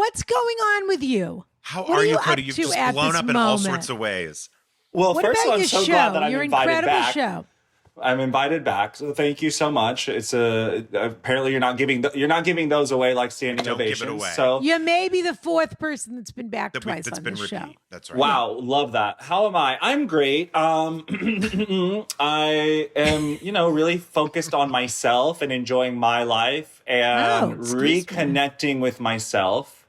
what's going on with you? How What are you, up Cody? You've to just at blown this up in all moment? sorts of ways. Well, What first of about all, I'm your so show? glad that I'm Your invited incredible back. show. I'm invited back, so thank you so much. It's apparently you're not giving those away like standing Don't give it ovations. away. So You may be the fourth person that's been back twice that's on been this repeat. show. That's right. wow, love that. How am I? I'm great. I am, really focused on myself and enjoying my life and reconnecting with myself.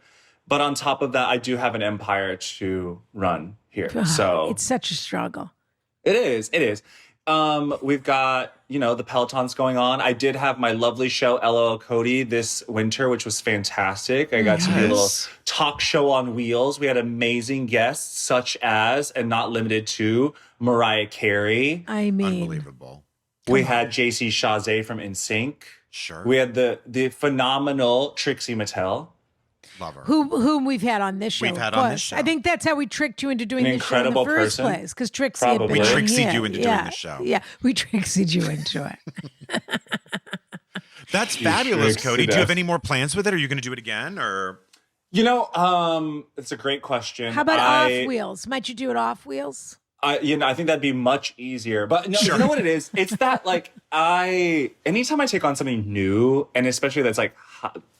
But on top of that, I do have an empire to run here. So It's such a struggle. It is. We've got, the Pelotons going on. I did have my lovely show, LOL Cody, this winter, which was fantastic. I got to do a little talk show on wheels. We had amazing guests, such as, and not limited to, Mariah Carey. I mean, Unbelievable. We had JC Chazé from NSYNC. Sure. We had the phenomenal Trixie Mattel. Love her. whom we've had on this show. We've had of on course. this show. I think that's how we tricked you into doing An this show in the incredible first person. place. Because Trixie Probably. had been We trixied here. you into doing the show. Yeah, we trixied you into it. That's fabulous, tricked Cody. to Do you have death. any more plans with it? Are you going to do it again? Or It's a great question. How about off wheels? Might you do it off wheels? I think that'd be much easier. But no, Sure. You know what it is? It's that anytime I take on something new, and especially that's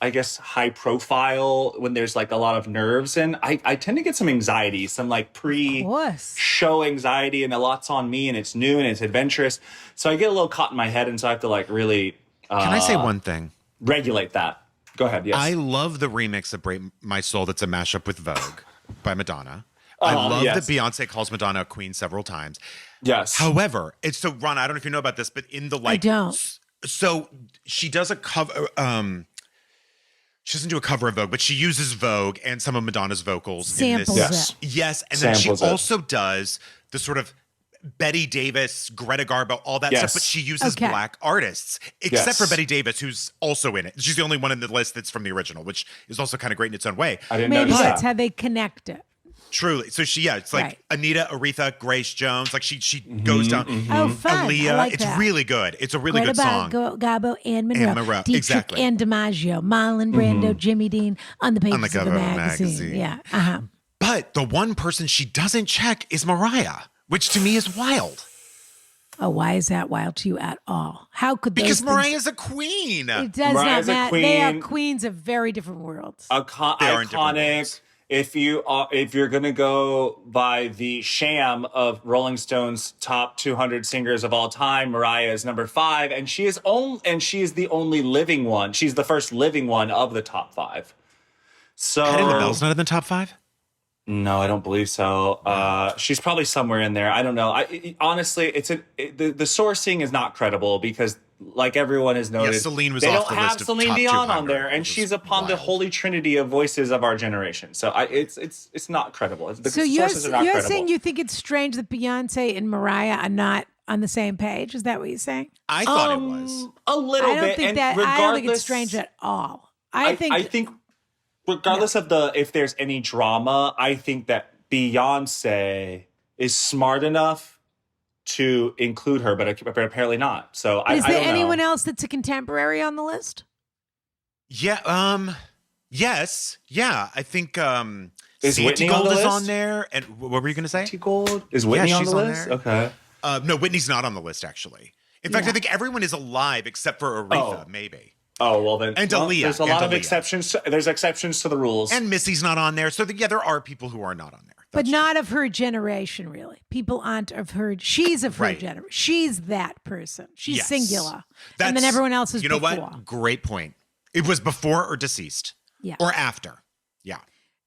I guess high profile, when there's a lot of nerves, and I tend to get some anxiety, some pre-show anxiety, and a lot's on me, and it's new and it's adventurous. So I get a little caught in my head, and so I have to really. can I say one thing? Regulate that. Go ahead. Yes. I love the remix of Break My Soul that's a mashup with Vogue by Madonna. I love that Beyonce calls Madonna a queen several times. Yes. However, it's so Ron, I don't know if you know about this, but in the I don't. So she does a cover. She doesn't do a cover of Vogue, but she uses Vogue and some of Madonna's vocals Samples in this. it. Yes, and then she Samples it. also does the sort of Betty Davis, Greta Garbo, all that stuff, but she uses black artists, except for Betty Davis, who's also in it. She's the only one in the list that's from the original, which is also kind of great in its own way. I didn't Maybe notice that's that. how they connect it. Truly. So it's like Right. Anita, Aretha, Grace Jones. Like she goes down. Oh, fun. Aaliyah. I like it's that. really good. It's a really Greta good song. Garbo and Monroe. And Monroe, Dietrich exactly. and DiMaggio. Marlon Brando, Jimmy Dean on the pages of cover the of a magazine. magazine. Yeah. Uh-huh. But the one person she doesn't check is Mariah, which to me is wild. Oh, why is that wild to you at all? How could those Because things- Mariah's a queen. It does Mariah's a not matter. They are queen. queens of very different worlds. They are in different Iconic. worlds. If you're gonna go by the sham of Rolling Stone's top 200 singers of all time, Mariah is number 5, and she is the only living one. She's the first living one of the top 5. So Patti LaBelle's not in the top 5? No, I don't believe so. She's probably somewhere in there. I don't know. Honestly, the sourcing is not credible because, like everyone has noted, Celine was they off don't the have list of Celine top Dion 200, on there, and which she's is upon the wild. holy trinity of voices of our generation. So it's not credible. The So sources are not you're credible. saying you think it's strange that Beyonce and Mariah are not on the same page? Is that what you're saying? I thought it was. a little I don't bit. think and that. I don't think it's regardless- strange at all. I think regardless of if there's any drama, I think that Beyonce is smart enough to include her, but apparently not. So I Is don't there know. anyone else that's a contemporary on the list? Yeah. Yes. Yeah. I think Is Santi Whitney on Gold the is list? on there. And what were you going to say? Santi Gold is Whitney on she's the on list. there. Okay. No, Whitney's not on the list, actually. In fact, I think everyone is alive except for Aretha, maybe. Oh, well then. And well, Aaliyah, there's a lot and of Aaliyah. exceptions. There's exceptions to the rules. And Missy's not on there. So, there are people who are not on there. But That's not of her generation, really. People aren't of her. She's of her Right. generation. She's that person. She's Yes. singular. And That's- then everyone else is You know before. what? Great point. It was before or deceased? Yeah. Or after?